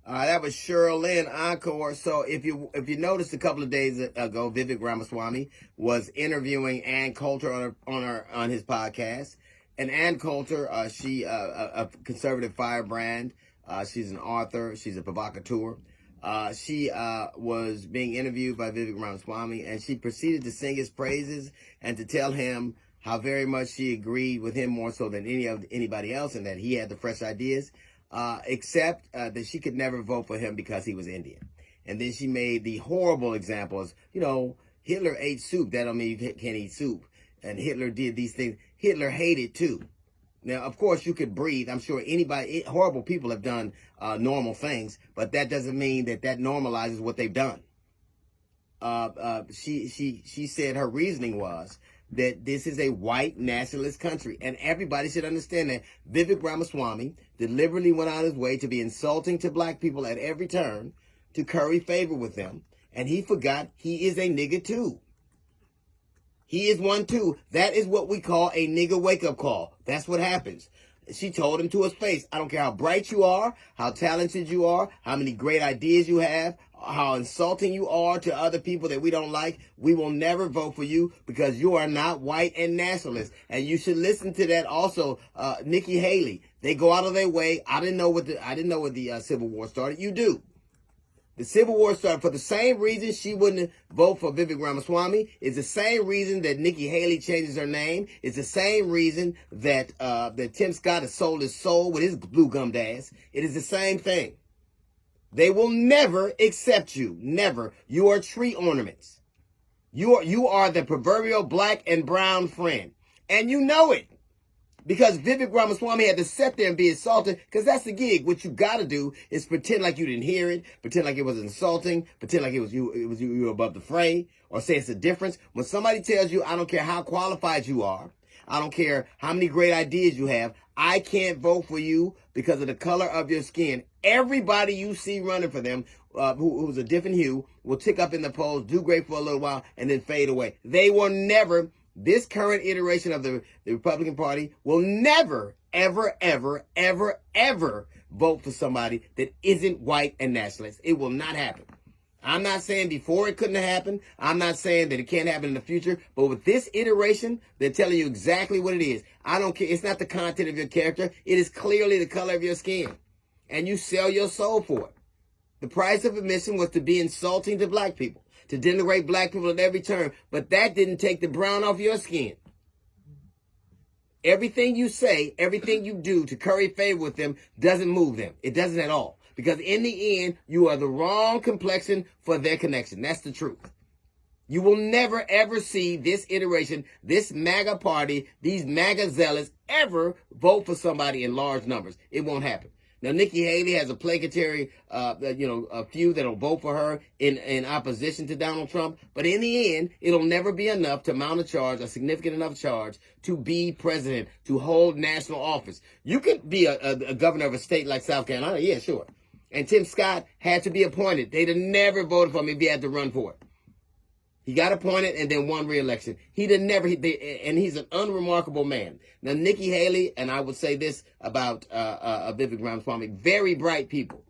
That was Cheryl Lynn Encore. So if you noticed a couple of days ago, Vivek Ramaswamy was interviewing Ann Coulter on his podcast. And Ann Coulter, she a conservative firebrand. She's an author. She's a provocateur. She was being interviewed by Vivek Ramaswamy, and she proceeded to sing his praises and to tell him how very much she agreed with him more so than anybody else, and that he had the fresh ideas. Except that she could never vote for him because he was Indian. And then she made the horrible examples. Hitler ate soup. That don't mean you can't eat soup. And Hitler did these things. Hitler hated too. Now, of course, you could breathe. I'm sure horrible people have done normal things, but that doesn't mean that normalizes what they've done. She said her reasoning was that this is a white nationalist country, and everybody should understand that. Vivek Ramaswamy deliberately went out his way to be insulting to black people at every turn, to curry favor with them, and he forgot he is a nigger too. He is one too. That is what we call a nigger wake-up call. That's what happens. She told him to his face, I don't care how bright you are, how talented you are, how many great ideas you have, how insulting you are to other people that we don't like. We will never vote for you because you are not white and nationalist. And you should listen to that also. Nikki Haley, they go out of their way. I didn't know when the Civil War started. You do. The Civil War started for the same reason she wouldn't vote for Vivek Ramaswamy. It's the same reason that Nikki Haley changes her name. It's the same reason that Tim Scott has sold his soul with his blue-gummed ass. It is the same thing. They will never accept you. Never. You are tree ornaments. You are the proverbial black and brown friend. And you know it. Because Vivek Ramaswamy had to sit there and be insulted, because that's the gig. What you got to do is pretend like you didn't hear it, pretend like it was insulting, pretend like you were above the fray, or say it's a difference. When somebody tells you, I don't care how qualified you are, I don't care how many great ideas you have, I can't vote for you because of the color of your skin. Everybody you see running for them, who's a different hue, will tick up in the polls, do great for a little while, and then fade away. They will never. This current iteration of the Republican Party will never, ever, ever, ever, ever vote for somebody that isn't white and nationalist. It will not happen. I'm not saying before it couldn't have happened. I'm not saying that it can't happen in the future. But with this iteration, they're telling you exactly what it is. I don't care. It's not the content of your character. It is clearly the color of your skin. And you sell your soul for it. The price of admission was to be insulting to black people, to denigrate black people at every turn. But that didn't take the brown off your skin. Everything you say, everything you do to curry favor with them doesn't move them. It doesn't at all. Because in the end, you are the wrong complexion for their connection. That's the truth. You will never, ever see this iteration, this MAGA party, these MAGA zealots ever vote for somebody in large numbers. It won't happen. Now, Nikki Haley has a placatory, a few that'll vote for her in opposition to Donald Trump. But in the end, it'll never be enough to mount a charge, a significant enough charge, to be president, to hold national office. You could be a governor of a state like South Carolina. Yeah, sure. And Tim Scott had to be appointed. They'd have never voted for him if he had to run for it. He got appointed and then won re-election. And he's an unremarkable man. Now, Nikki Haley, and I would say this about Vivek Ramaswamy, very bright people.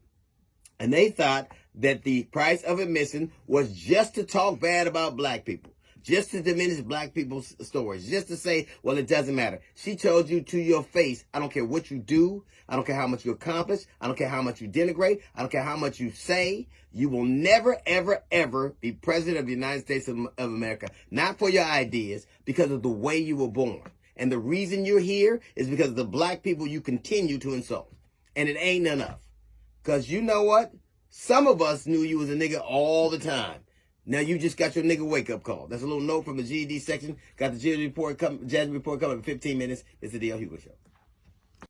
And they thought that the price of admission was just to talk bad about black people, just to diminish black people's stories, just to say, well, it doesn't matter. She told you to your face, I don't care what you do. I don't care how much you accomplish. I don't care how much you denigrate. I don't care how much you say. You will never, ever, ever be president of the United States of America. Not for your ideas, because of the way you were born. And the reason you're here is because of the black people you continue to insult. And it ain't enough. Because you know what? Some of us knew you was a nigga all the time. Now you just got your nigga wake-up call. That's a little note from the GED section. Got the GED report coming in 15 minutes. It's the D.L. Hughley Show.